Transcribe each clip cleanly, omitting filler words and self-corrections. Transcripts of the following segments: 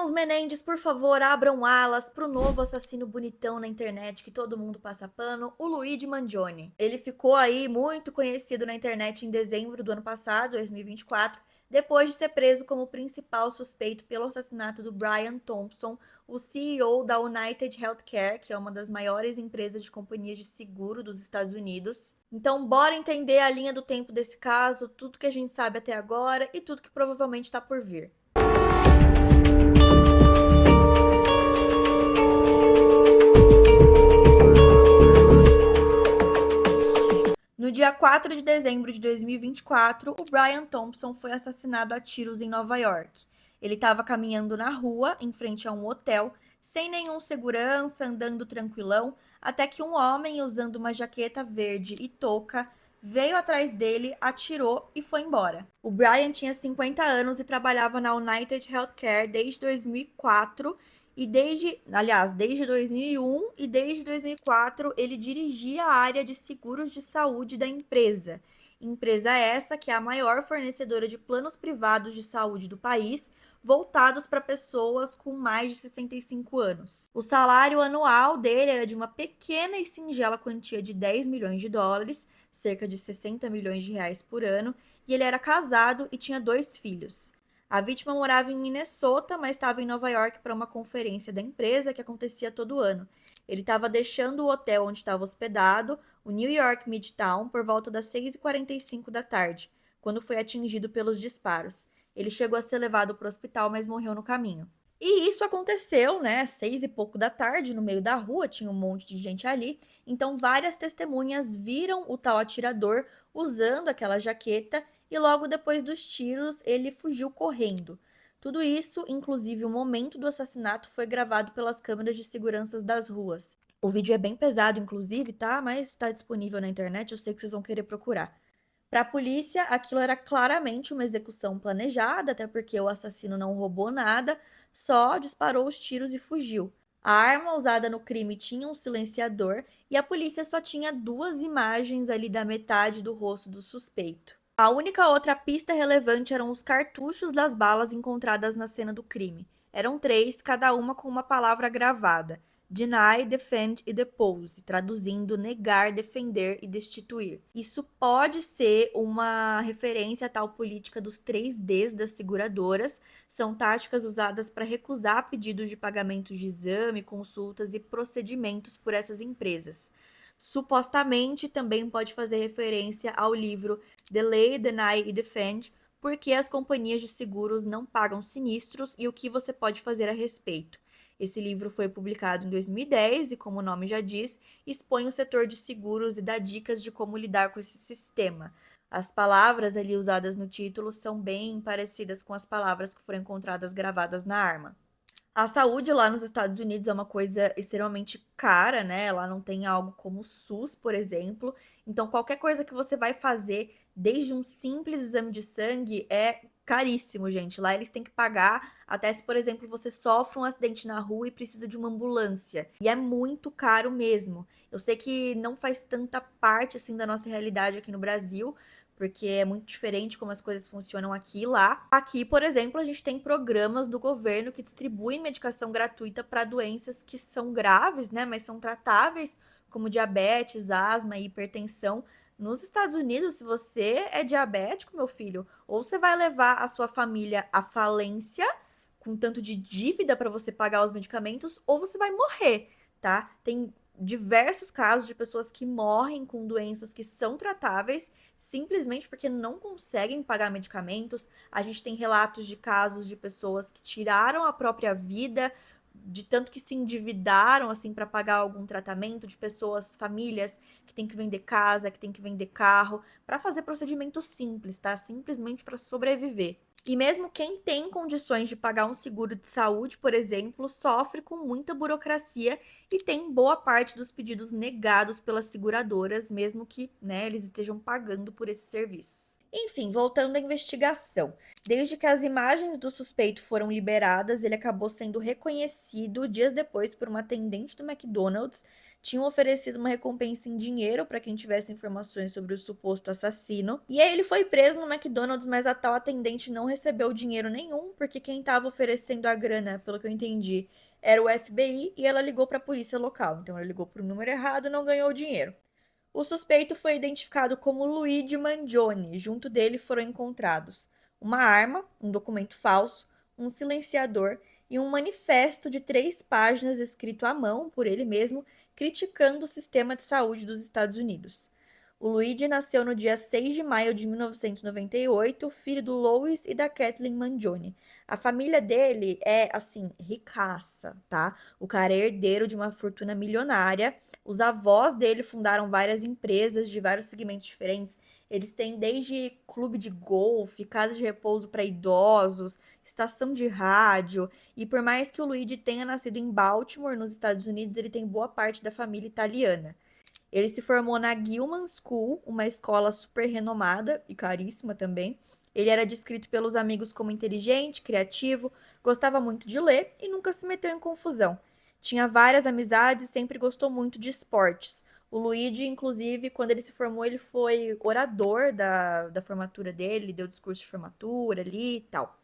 Irmãos Menendez, por favor, abram alas pro novo assassino bonitão na internet que todo mundo passa pano, o Luigi Mangione. Ele ficou aí muito conhecido na internet em dezembro do ano passado, 2024, depois de ser preso como principal suspeito pelo assassinato do Brian Thompson, o CEO da United Healthcare, que é uma das maiores empresas de companhias de seguro dos Estados Unidos. Então, bora entender a linha do tempo desse caso, tudo que a gente sabe até agora e tudo que provavelmente está por vir. No dia 4 de dezembro de 2024, o Brian Thompson foi assassinado a tiros em Nova York. Ele estava caminhando na rua, em frente a um hotel, sem nenhum segurança, andando tranquilão, até que um homem usando uma jaqueta verde e touca veio atrás dele, atirou e foi embora. O Brian tinha 50 anos e trabalhava na United Healthcare desde 2004 desde 2001 e desde 2004 ele dirigia a área de seguros de saúde da empresa. Empresa essa que é a maior fornecedora de planos privados de saúde do país, voltados para pessoas com mais de 65 anos. O salário anual dele era de uma pequena e singela quantia de 10 milhões de dólares, cerca de 60 milhões de reais por ano, e ele era casado e tinha 2 filhos. A vítima morava em Minnesota, mas estava em Nova York para uma conferência da empresa que acontecia todo ano. Ele estava deixando o hotel onde estava hospedado, o New York Midtown, por volta das 6h45 da tarde, quando foi atingido pelos disparos. Ele chegou a ser levado para o hospital, mas morreu no caminho. E isso aconteceu, né, 6 e pouco da tarde, no meio da rua, tinha um monte de gente ali. Então, várias testemunhas viram o tal atirador usando aquela jaqueta e logo depois dos tiros ele fugiu correndo. Tudo isso, inclusive o momento do assassinato, foi gravado pelas câmeras de segurança das ruas. O vídeo é bem pesado, inclusive, tá? Mas está disponível na internet, eu sei que vocês vão querer procurar. Para a polícia, aquilo era claramente uma execução planejada, até porque o assassino não roubou nada, só disparou os tiros e fugiu. A arma usada no crime tinha um silenciador e a polícia só tinha 2 imagens ali da metade do rosto do suspeito. A única outra pista relevante eram os cartuchos das balas encontradas na cena do crime. Eram 3, cada uma com uma palavra gravada: deny, defend e depose, traduzindo negar, defender e destituir. Isso pode ser uma referência à tal política dos 3Ds das seguradoras. São táticas usadas para recusar pedidos de pagamentos de exame, consultas e procedimentos por essas empresas. Supostamente também pode fazer referência ao livro Delay, Deny e Defend, porque as companhias de seguros não pagam sinistros e o que você pode fazer a respeito. Esse livro foi publicado em 2010 e, como o nome já diz, expõe o setor de seguros e dá dicas de como lidar com esse sistema. As palavras ali usadas no título são bem parecidas com as palavras que foram encontradas gravadas na arma. A saúde lá nos Estados Unidos é uma coisa extremamente cara, né? Lá não tem algo como o SUS, por exemplo. Então, qualquer coisa que você vai fazer, desde um simples exame de sangue, é caríssimo, gente. Lá eles têm que pagar até se, por exemplo, você sofre um acidente na rua e precisa de uma ambulância. E é muito caro mesmo. Eu sei que não faz tanta parte, assim, da nossa realidade aqui no Brasil, porque é muito diferente como as coisas funcionam aqui e lá. Aqui, por exemplo, a gente tem programas do governo que distribuem medicação gratuita para doenças que são graves, né, mas são tratáveis, como diabetes, asma e hipertensão. Nos Estados Unidos, se você é diabético, meu filho, ou você vai levar a sua família à falência, com tanto de dívida para você pagar os medicamentos, ou você vai morrer, tá? Tem diversos casos de pessoas que morrem com doenças que são tratáveis simplesmente porque não conseguem pagar medicamentos. A gente tem relatos de casos de pessoas que tiraram a própria vida de tanto que se endividaram assim para pagar algum tratamento, de pessoas, famílias que têm que vender casa, que têm que vender carro, para fazer procedimentos simples, tá? Simplesmente para sobreviver. E mesmo quem tem condições de pagar um seguro de saúde, por exemplo, sofre com muita burocracia e tem boa parte dos pedidos negados pelas seguradoras, mesmo que, né, eles estejam pagando por esses serviços. Enfim, voltando à investigação. Desde que as imagens do suspeito foram liberadas, ele acabou sendo reconhecido dias depois por uma atendente do McDonald's, tinham oferecido uma recompensa em dinheiro para quem tivesse informações sobre o suposto assassino. E aí ele foi preso no McDonald's, mas a tal atendente não recebeu dinheiro nenhum, porque quem estava oferecendo a grana, pelo que eu entendi, era o FBI e ela ligou para a polícia local. Então ela ligou para o número errado e não ganhou o dinheiro. O suspeito foi identificado como Luigi Mangione. Junto dele foram encontrados uma arma, um documento falso, um silenciador e um manifesto de 3 páginas escrito à mão por ele mesmo, criticando o sistema de saúde dos Estados Unidos. O Luigi nasceu no dia 6 de maio de 1998, filho do Louis e da Kathleen Mangione. A família dele é, assim, ricaça, tá? O cara é herdeiro de uma fortuna milionária. Os avós dele fundaram várias empresas de vários segmentos diferentes. Eles têm desde clube de golfe, casa de repouso para idosos, estação de rádio. E por mais que o Luigi tenha nascido em Baltimore, nos Estados Unidos, ele tem boa parte da família italiana. Ele se formou na Gilman School, uma escola super renomada e caríssima também. Ele era descrito pelos amigos como inteligente, criativo, gostava muito de ler e nunca se meteu em confusão. Tinha várias amizades e sempre gostou muito de esportes. O Luigi, inclusive, quando ele se formou, ele foi orador da formatura dele, deu discurso de formatura ali e tal.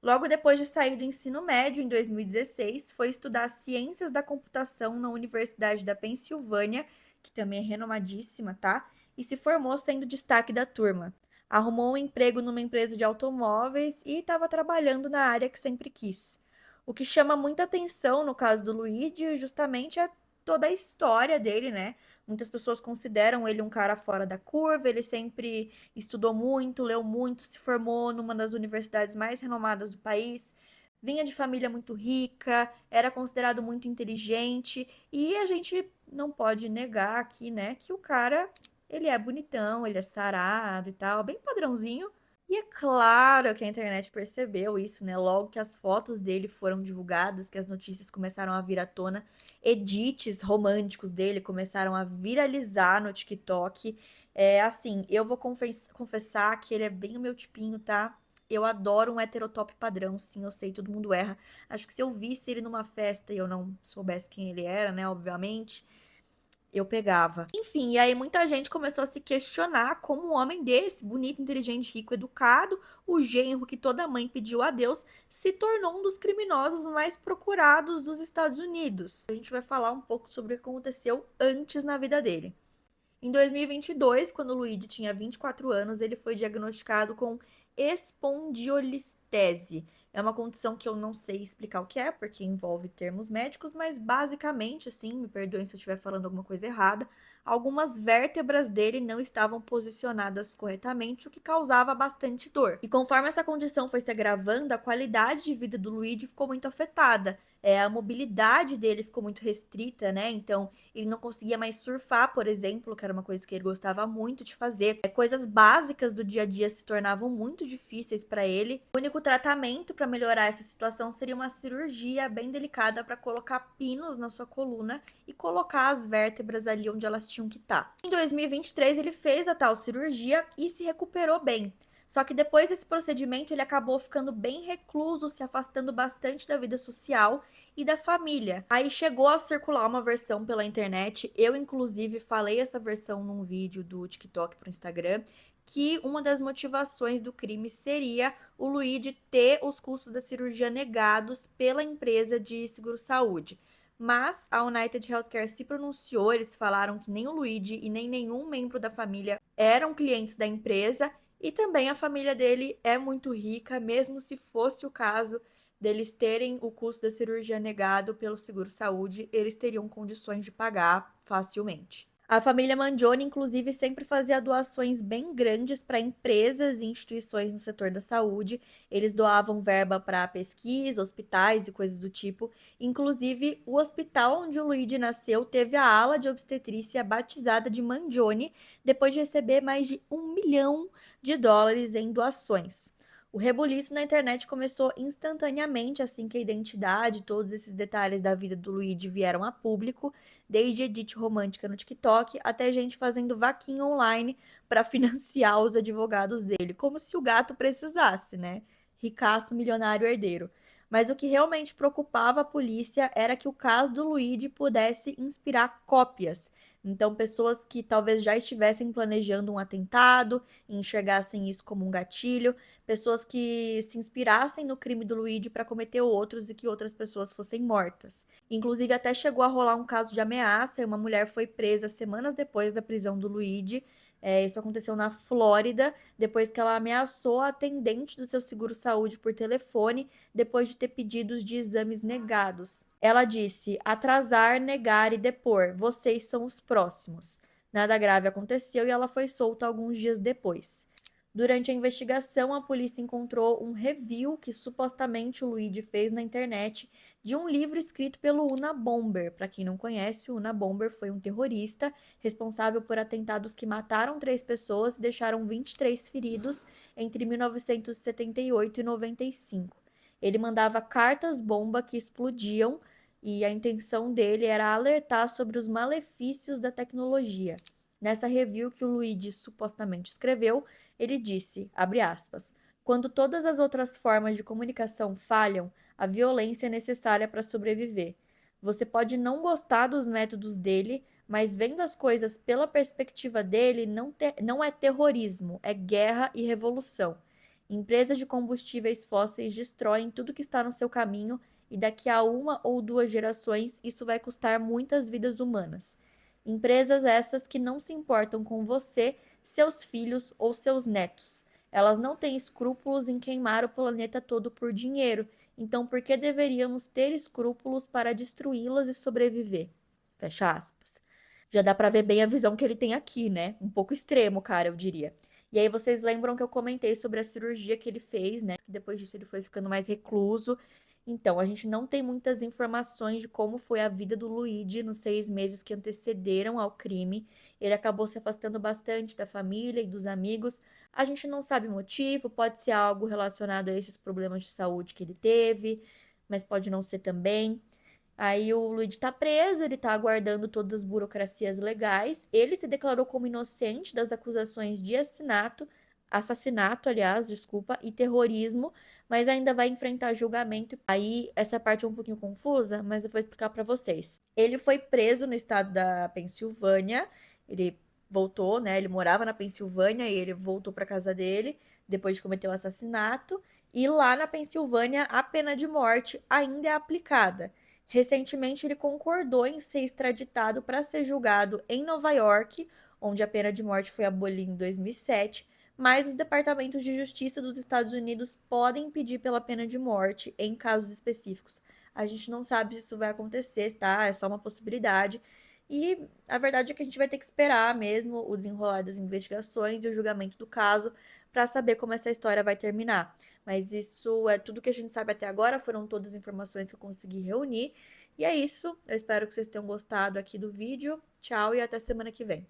Logo depois de sair do ensino médio, em 2016, foi estudar ciências da computação na Universidade da Pensilvânia, que também é renomadíssima, tá? E se formou sendo destaque da turma. Arrumou um emprego numa empresa de automóveis e estava trabalhando na área que sempre quis. O que chama muita atenção no caso do Luigi justamente é toda a história dele, né? Muitas pessoas consideram ele um cara fora da curva, ele sempre estudou muito, leu muito, se formou numa das universidades mais renomadas do país, vinha de família muito rica, era considerado muito inteligente, e a gente não pode negar aqui, né, que o cara, ele é bonitão, ele é sarado e tal, bem padrãozinho. E é claro que a internet percebeu isso, né? Logo que as fotos dele foram divulgadas, que as notícias começaram a vir à tona, edits românticos dele começaram a viralizar no TikTok. É assim, eu vou confessar que ele é bem o meu tipinho, tá? Eu adoro um heterotop padrão, sim, eu sei, todo mundo erra. Acho que se eu visse ele numa festa e eu não soubesse quem ele era, né, obviamente, eu pegava. Enfim, e aí muita gente começou a se questionar como um homem desse, bonito, inteligente, rico, educado, o genro que toda mãe pediu a Deus, se tornou um dos criminosos mais procurados dos Estados Unidos. A gente vai falar um pouco sobre o que aconteceu antes na vida dele. Em 2022, quando o Luigi tinha 24 anos, ele foi diagnosticado com espondilolistese. É uma condição que eu não sei explicar o que é, porque envolve termos médicos, mas basicamente, assim, me perdoem se eu estiver falando alguma coisa errada, algumas vértebras dele não estavam posicionadas corretamente, o que causava bastante dor. E conforme essa condição foi se agravando, a qualidade de vida do Luigi ficou muito afetada. A mobilidade dele ficou muito restrita, né? Então, ele não conseguia mais surfar, por exemplo, que era uma coisa que ele gostava muito de fazer. Coisas básicas do dia a dia se tornavam muito difíceis para ele. O único tratamento para melhorar essa situação seria uma cirurgia bem delicada para colocar pinos na sua coluna e colocar as vértebras ali onde elas tinham que estar. Em 2023, ele fez a tal cirurgia e se recuperou bem. Só que depois desse procedimento, ele acabou ficando bem recluso, se afastando bastante da vida social e da família. Aí chegou a circular uma versão pela internet, eu inclusive falei essa versão num vídeo do TikTok pro Instagram, que uma das motivações do crime seria o Luigi ter os custos da cirurgia negados pela empresa de seguro-saúde. Mas a United Healthcare se pronunciou, eles falaram que nem o Luigi e nem nenhum membro da família eram clientes da empresa e também a família dele é muito rica, mesmo se fosse o caso deles terem o custo da cirurgia negado pelo seguro-saúde, eles teriam condições de pagar facilmente. A família Mangione, inclusive, sempre fazia doações bem grandes para empresas e instituições no setor da saúde. Eles doavam verba para pesquisa, hospitais e coisas do tipo. Inclusive, o hospital onde o Luigi nasceu teve a ala de obstetrícia batizada de Mangione, depois de receber mais de US$ 1 milhão em doações. O rebuliço na internet começou instantaneamente assim que a identidade, todos esses detalhes da vida do Luigi vieram a público, desde edit romântica no TikTok até gente fazendo vaquinha online para financiar os advogados dele, como se o gato precisasse, né? Ricaço, milionário, herdeiro. Mas o que realmente preocupava a polícia era que o caso do Luigi pudesse inspirar cópias. Então, pessoas que talvez já estivessem planejando um atentado e enxergassem isso como um gatilho, pessoas que se inspirassem no crime do Luigi para cometer outros e que outras pessoas fossem mortas. Inclusive, até chegou a rolar um caso de ameaça e uma mulher foi presa semanas depois da prisão do Luigi. Isso aconteceu na Flórida, depois que ela ameaçou a atendente do seu seguro-saúde por telefone, depois de ter pedidos de exames negados. Ela disse: atrasar, negar e depor, vocês são os próximos. Nada grave aconteceu e ela foi solta alguns dias depois. Durante a investigação, a polícia encontrou um review que supostamente o Luigi fez na internet de um livro escrito pelo Unabomber. Para quem não conhece, o Unabomber foi um terrorista responsável por atentados que mataram 3 pessoas e deixaram 23 feridos entre 1978 e 95. Ele mandava cartas-bomba que explodiam e a intenção dele era alertar sobre os malefícios da tecnologia. Nessa review que o Luigi supostamente escreveu, ele disse, abre aspas, quando todas as outras formas de comunicação falham, a violência é necessária para sobreviver. Você pode não gostar dos métodos dele, mas vendo as coisas pela perspectiva dele, não é terrorismo, é guerra e revolução. Empresas de combustíveis fósseis destroem tudo que está no seu caminho e daqui a 1 ou 2 gerações isso vai custar muitas vidas humanas. Empresas essas que não se importam com você, seus filhos ou seus netos. Elas não têm escrúpulos em queimar o planeta todo por dinheiro, então por que deveríamos ter escrúpulos para destruí-las e sobreviver? Fecha aspas. Já dá pra ver bem a visão que ele tem aqui, né? Um pouco extremo, cara, eu diria. E aí vocês lembram que eu comentei sobre a cirurgia que ele fez, né? Depois disso ele foi ficando mais recluso. Então, a gente não tem muitas informações de como foi a vida do Luigi nos 6 meses que antecederam ao crime. Ele acabou se afastando bastante da família e dos amigos. A gente não sabe o motivo, pode ser algo relacionado a esses problemas de saúde que ele teve, mas pode não ser também. Aí o Luigi tá preso, ele tá aguardando todas as burocracias legais. Ele se declarou como inocente das acusações de assassinato, aliás, desculpa, e terrorismo, mas ainda vai enfrentar julgamento. Aí essa parte é um pouquinho confusa, mas eu vou explicar para vocês. Ele foi preso no estado da Pensilvânia. Ele voltou, né? Ele morava na Pensilvânia e ele voltou para casa dele depois de cometer o assassinato. E lá na Pensilvânia, a pena de morte ainda é aplicada. Recentemente, ele concordou em ser extraditado para ser julgado em Nova York, onde a pena de morte foi abolida em 2007, mas os departamentos de justiça dos Estados Unidos podem pedir pela pena de morte em casos específicos. A gente não sabe se isso vai acontecer, tá? É só uma possibilidade. E a verdade é que a gente vai ter que esperar mesmo o desenrolar das investigações e o julgamento do caso para saber como essa história vai terminar. Mas isso é tudo que a gente sabe até agora, foram todas as informações que eu consegui reunir. E é isso, eu espero que vocês tenham gostado aqui do vídeo. Tchau e até semana que vem.